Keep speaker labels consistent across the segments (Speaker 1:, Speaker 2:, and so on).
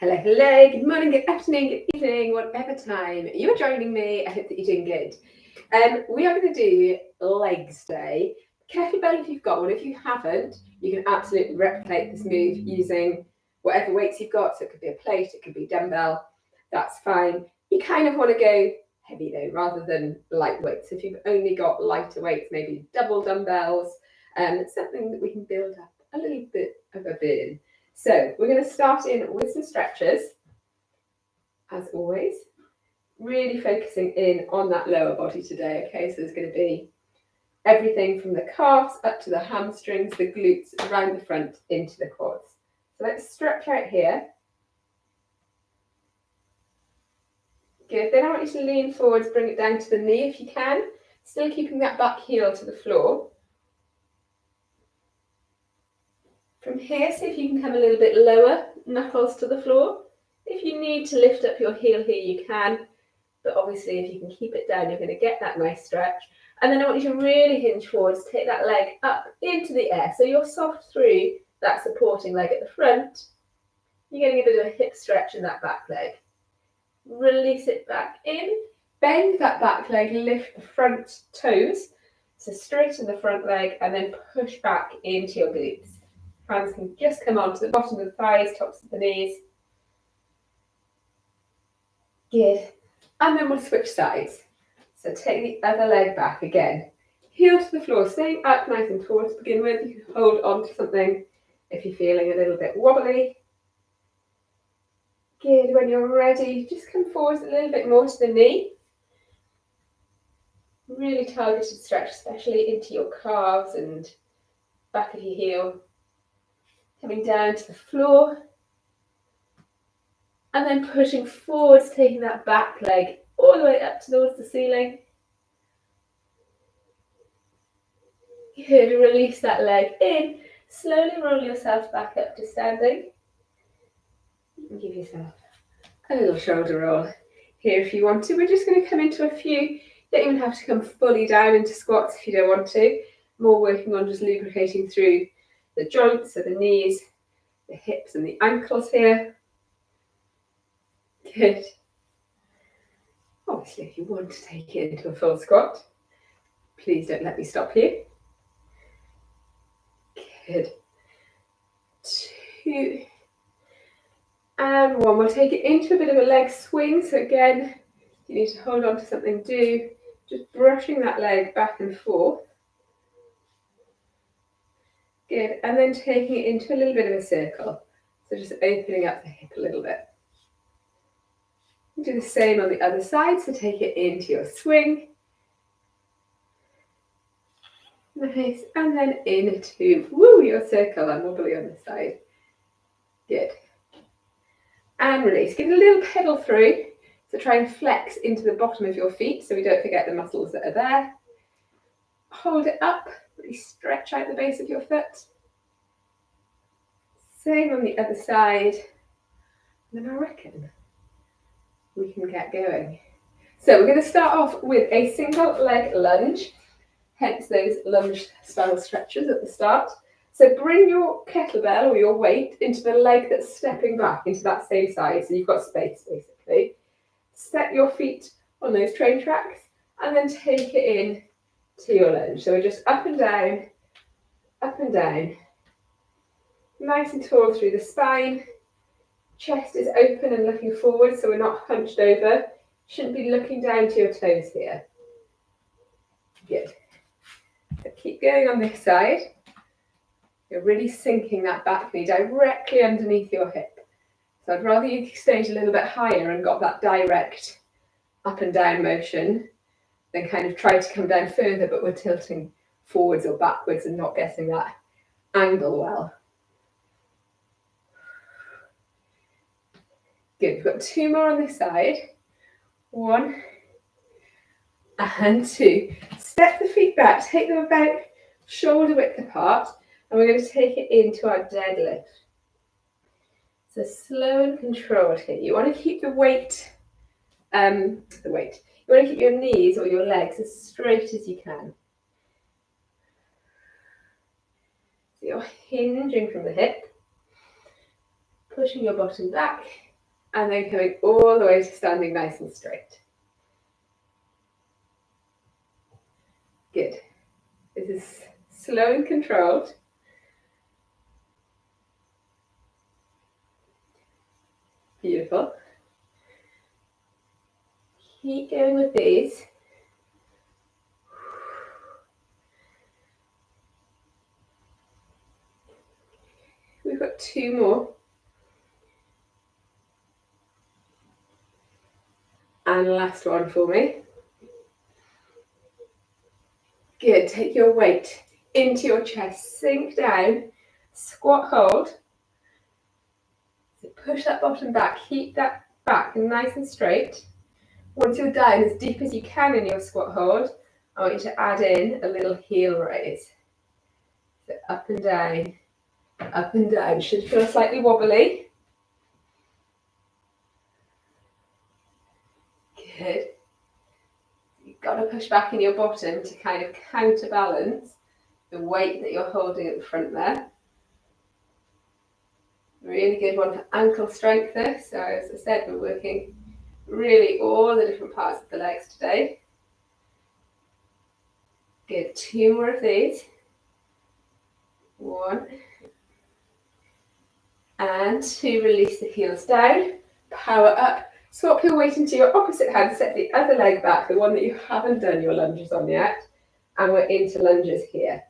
Speaker 1: Hello, hello, good morning, good afternoon, good evening, whatever time you are joining me. I hope that you're doing good. We are going to do legs day. Kettlebell if you've got one. If you haven't, you can absolutely replicate this move using whatever weights you've got. So it could be a plate, it could be dumbbell, that's fine. You kind of want to go heavy though, rather than light weights. If you've only got lighter weights, maybe double dumbbells, something that we can build up a little bit of a burn. So we're going to start in with some stretches, as always, really focusing in on that lower body today. Okay, so there's going to be everything from the calves up to the hamstrings, the glutes, around the front into the quads. So let's stretch out here. Good. Then I want you to lean forwards, bring it down to the knee if you can, still keeping that back heel to the floor. From here, see if you can come a little bit lower, knuckles to the floor. If you need to lift up your heel here, you can. But obviously, if you can keep it down, you're going to get that nice stretch. And then I want you to really hinge forwards, take that leg up into the air. So you're soft through that supporting leg at the front. You're getting a bit of a hip stretch in that back leg. Release it back in. Bend that back leg, lift the front toes. So straighten the front leg and then push back into your glutes. Hands can just come onto the bottom of the thighs, tops of the knees. Good. And then we'll switch sides. So take the other leg back again. Heel to the floor, staying up nice and tall to begin with. You can hold on to something if you're feeling a little bit wobbly. Good. When you're ready, just come forward a little bit more to the knee. Really targeted stretch, especially into your calves and back of your heel. Coming down to the floor. And then pushing forwards, taking that back leg all the way up towards the ceiling. Good, release that leg in. Slowly roll yourself back up to standing. And give yourself a little shoulder roll here if you want to. We're just going to come into a few. You don't even have to come fully down into squats if you don't want to. More working on just lubricating through the joints, so the knees, the hips and the ankles here. Good. Obviously, if you want to take it into a full squat, please don't let me stop you. Good. 2 and 1. We'll take it into a bit of a leg swing. So again, you need to hold on to something, do just brushing that leg back and forth. Good. And then taking it into a little bit of a circle. So just opening up the hip a little bit. Do the same on the other side. So take it into your swing. Nice. And then into your circle and wobbly on the side. Good. And release. Give it a little pedal through. So try and flex into the bottom of your feet so we don't forget the muscles that are there. Hold it up. Really stretch out the base of your foot. Same on the other side. And then I reckon we can get going. So we're going to start off with a single leg lunge. Hence those lunge style stretches at the start. So bring your kettlebell or your weight into the leg that's stepping back into that same side. So you've got space basically. Set your feet on those train tracks and then take it in to your lunge. So we're just up and down, nice and tall through the spine. Chest is open and looking forward, so we're not hunched over. Shouldn't be looking down to your toes here. Good. So keep going on this side. You're really sinking that back knee directly underneath your hip. So I'd rather you stayed a little bit higher and got that direct up and down motion than kind of try to come down further, but we're tilting forwards or backwards and not getting that angle well. Good. We've got 2 more on this side. 1 and 2. Step the feet back, take them about shoulder width apart, and we're going to take it into our deadlift. So slow and controlled here. You want to keep the weight. You want to keep your knees or your legs as straight as you can. So you're hinging from the hip, pushing your bottom back, And then coming all the way to standing nice and straight. Good. This is slow and controlled. Beautiful. Keep going with these. We've got 2 more. And last one for me. Good. Take your weight into your chest. Sink down. Squat hold. So push that bottom back. Keep that back nice and straight. Once you're down as deep as you can in your squat hold, I want you to add in a little heel raise. So up and down, up and down. Should feel slightly wobbly. Good. You've got to push back in your bottom to kind of counterbalance the weight that you're holding at the front there. Really good one for ankle strength there. So as I said, we're working really all the different parts of the legs today. Good. 2 more of these. 1 and 2. Release the heels down. Power up. Swap your weight into your opposite hand. Set the other leg back, the one that you haven't done your lunges on yet. And we're into lunges here.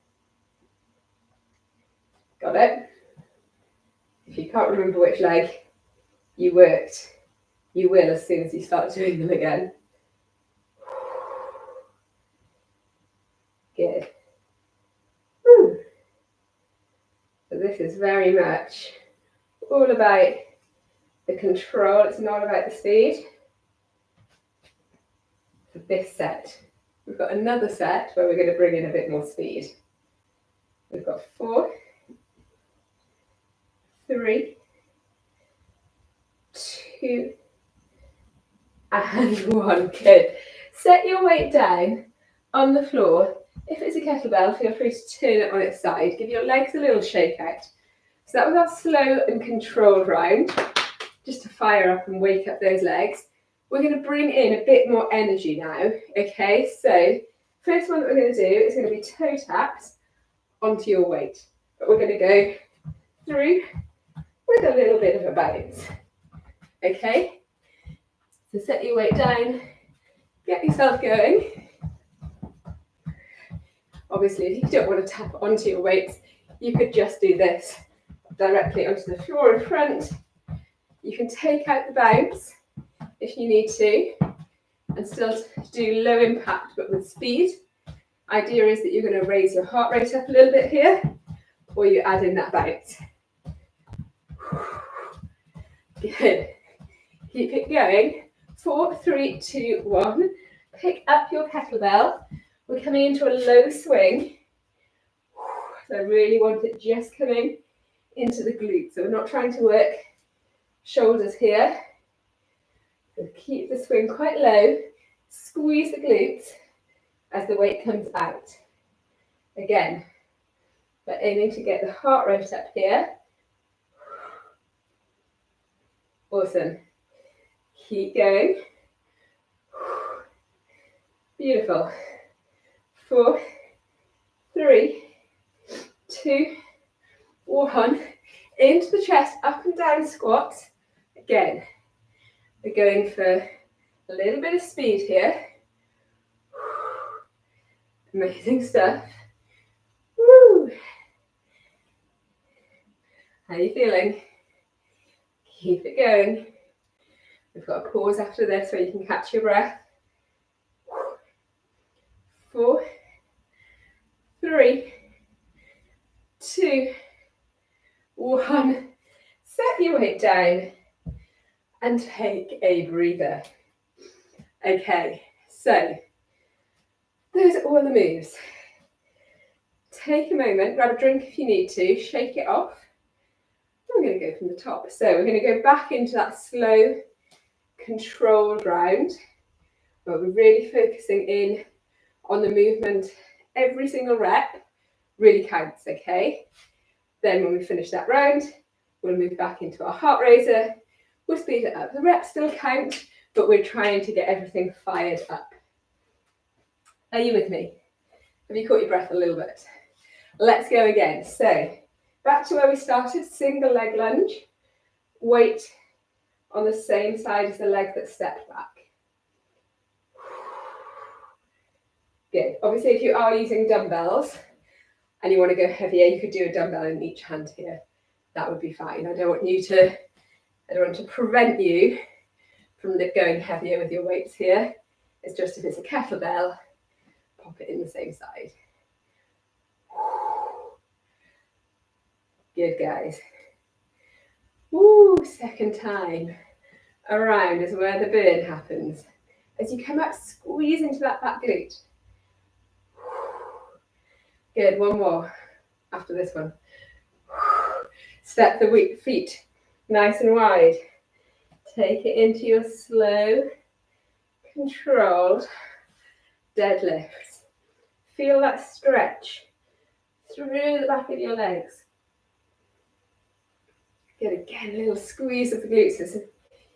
Speaker 1: Got it? If you can't remember which leg you worked, you will as soon as you start doing them again. Good. Woo. So this is very much all about the control. It's not about the speed. For this set, we've got another set where we're going to bring in a bit more speed. We've got 4, 3, 2, and 1. Good. Set your weight down on the floor. If it's a kettlebell, feel free to turn it on its side. Give your legs a little shake out. So that was our slow and controlled round, just to fire up and wake up those legs. We're going to bring in a bit more energy now. Okay, so first one that we're going to do is going to be toe taps onto your weight. But we're going to go through with a little bit of a bounce. Okay, so set your weight down, get yourself going. Obviously, if you don't want to tap onto your weights, you could just do this directly onto the floor in front. You can take out the bounce if you need to and still do low impact but with speed. Idea is that you're going to raise your heart rate up a little bit here, or you add in that bounce. Good. Keep it going. 4, 3, 2, 1. Pick up your kettlebell. We're coming into a low swing. So I really want it just coming into the glutes. So we're not trying to work shoulders here. So keep the swing quite low. Squeeze the glutes as the weight comes out. Again, we're aiming to get the heart rate up here. Awesome. Keep going. Beautiful. 4, 3, 2, 1. Into the chest, up and down squats. Again, we're going for a little bit of speed here. Amazing stuff. Woo. How are you feeling? Keep it going. We've got a pause after this where you can catch your breath. 4, 3, 2, 1. Set your weight down and take a breather. Okay, so those are all the moves. Take a moment, grab a drink if you need to, shake it off. I'm going to go from the top. So we're going to go back into that slow, controlled round, where we're really focusing in on the movement. Every single rep really counts, okay? Then when we finish that round, we'll move back into our heart raiser. We'll speed it up. The reps still count, but we're trying to get everything fired up. Are you with me? Have you caught your breath a little bit? Let's go again. So, back to where we started, single leg lunge. Weight on the same side as the leg that stepped back. Good. Obviously, if you are using dumbbells and you want to go heavier, you could do a dumbbell in each hand here. That would be fine. I don't want to prevent you from going heavier with your weights here. It's just if it's a kettlebell, pop it in the same side. Good, guys. Woo, second time. Around is where the burn happens. As you come up, squeeze into that back glute. Good, one more after this one. Step the feet nice and wide. Take it into your slow, controlled deadlifts. Feel that stretch through the back of your legs. Good, again, a little squeeze of the glutes as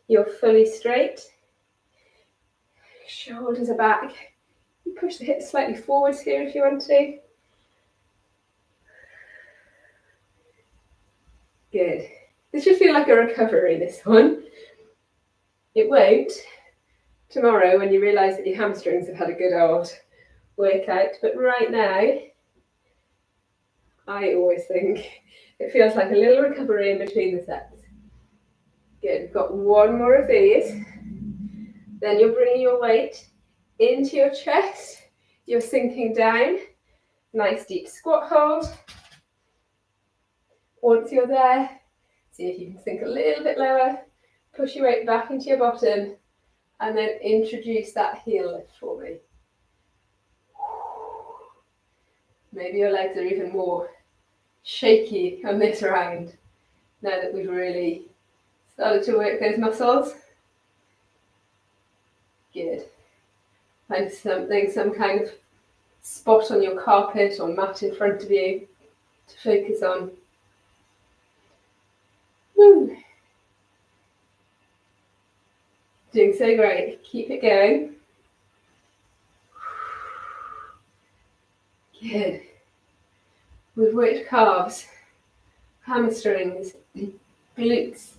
Speaker 1: you're fully straight. Shoulders are back. You push the hips slightly forwards here if you want to. Good. This should feel like a recovery, this one. It won't tomorrow when you realise that your hamstrings have had a good old workout, but right now, I always think it feels like a little recovery in between the sets. Good, we've got one more of these. Then you're bringing your weight into your chest. You're sinking down. Nice deep squat hold. Once you're there, see if you can sink a little bit lower. Push your weight back into your bottom. And then introduce that heel lift for me. Maybe your legs are even more shaky on this round, now that we've really started to work those muscles. Good. Find something, some kind of spot on your carpet or mat in front of you to focus on. Woo. Doing so great. Keep it going. Good. We've worked calves, hamstrings, glutes,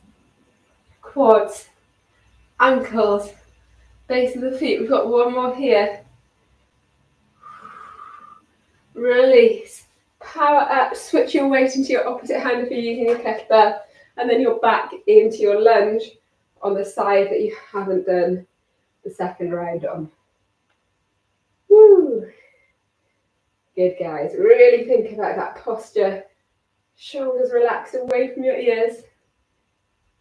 Speaker 1: quads, ankles, base of the feet. We've got one more here. Release. Power up. Switch your weight into your opposite hand if you're using a kettlebell. And then you're back into your lunge on the side that you haven't done the second round on. Woo. Good, guys. Really think about that posture. Shoulders relaxed away from your ears.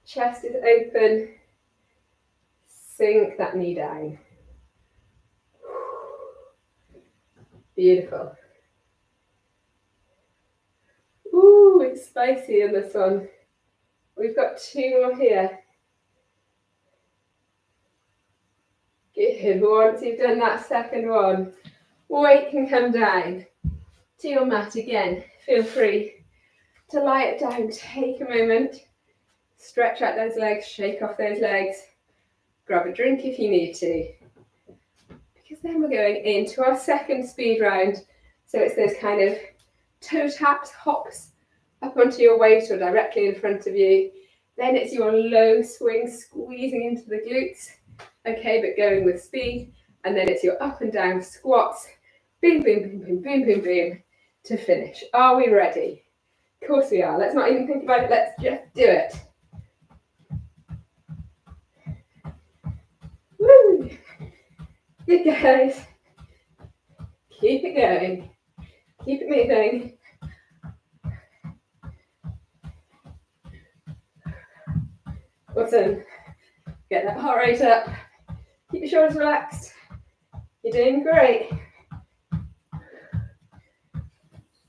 Speaker 1: Chest is open. Sink that knee down. Beautiful. Ooh, it's spicy in this one. We've got two more here. Good. Once you've done that second one, weight can come down to your mat again. Feel free to lie it down. Take a moment. Stretch out those legs. Shake off those legs. Grab a drink if you need to. Because then we're going into our second speed round. So it's those kind of toe taps, hops up onto your weight or directly in front of you. Then it's your low swing, squeezing into the glutes. Okay, but going with speed. And then it's your up and down squats. Boom, boom, boom, boom, boom, boom, boom, to finish. Are we ready? Of course we are. Let's not even think about it. Let's just do it. Woo! Good, guys. Keep it going. Keep it moving. Awesome. Get that heart rate up. Keep your shoulders relaxed. You're doing great.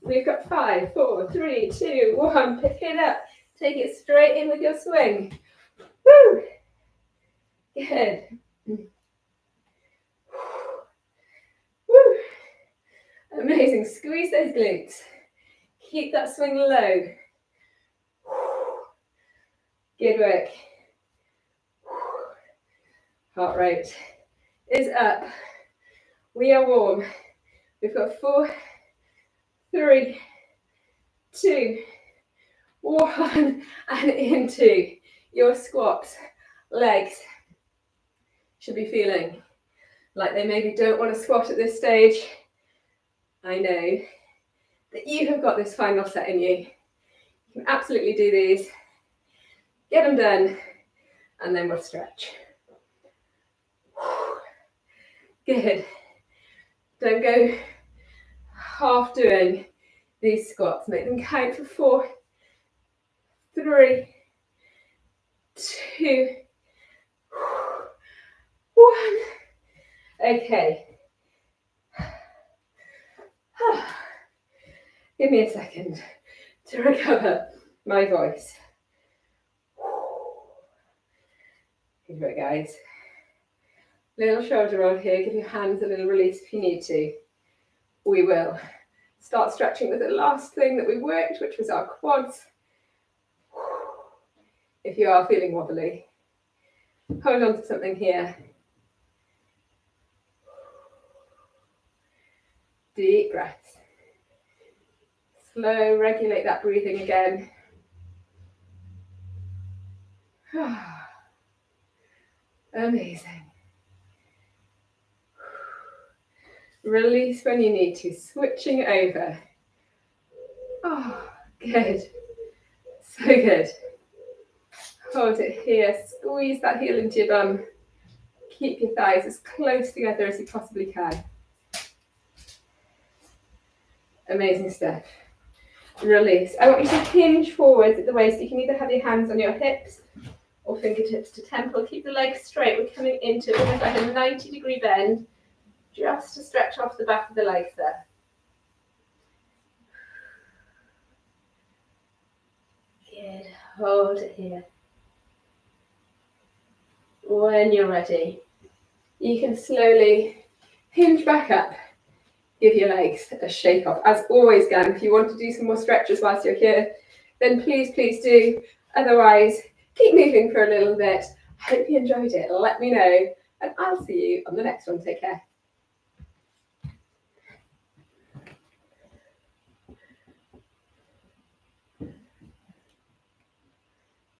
Speaker 1: We've got 5, 4, 3, 2, 1. Pick it up. Take it straight in with your swing. Woo! Good. Woo! Amazing. Squeeze those glutes. Keep that swing low. Good work. Heart rate is up. We are warm. We've got 4, 3, 2, 1, and into your squats. Legs should be feeling like they maybe don't want to squat at this stage. I know that you have got this final set in you. You can absolutely do these. Get them done, and then we'll stretch. Good. Don't go half doing these squats. Make them count for 4, 3, 2, 1. Okay. Give me a second to recover my voice. Good work, guys. Little shoulder roll here. Give your hands a little release if you need to. We will start stretching with the last thing that we worked, which was our quads. If you are feeling wobbly, hold on to something here. Deep breaths. Slow, regulate that breathing again. Amazing. Release when you need to, switching over. Oh, good. So good. Hold it here, squeeze that heel into your bum. Keep your thighs as close together as you possibly can. Amazing stuff. Release. I want you to hinge forwards at the waist. You can either have your hands on your hips or fingertips to temple. Keep the legs straight. We're coming into almost like a 90-degree bend, just to stretch off the back of the legs there. Good. Hold it here. When you're ready, you can slowly hinge back up. Give your legs a shake off. As always, gang, if you want to do some more stretches whilst you're here, then please do. Otherwise, keep moving for a little bit. I hope you enjoyed it. Let me know, and I'll see you on the next one. Take care.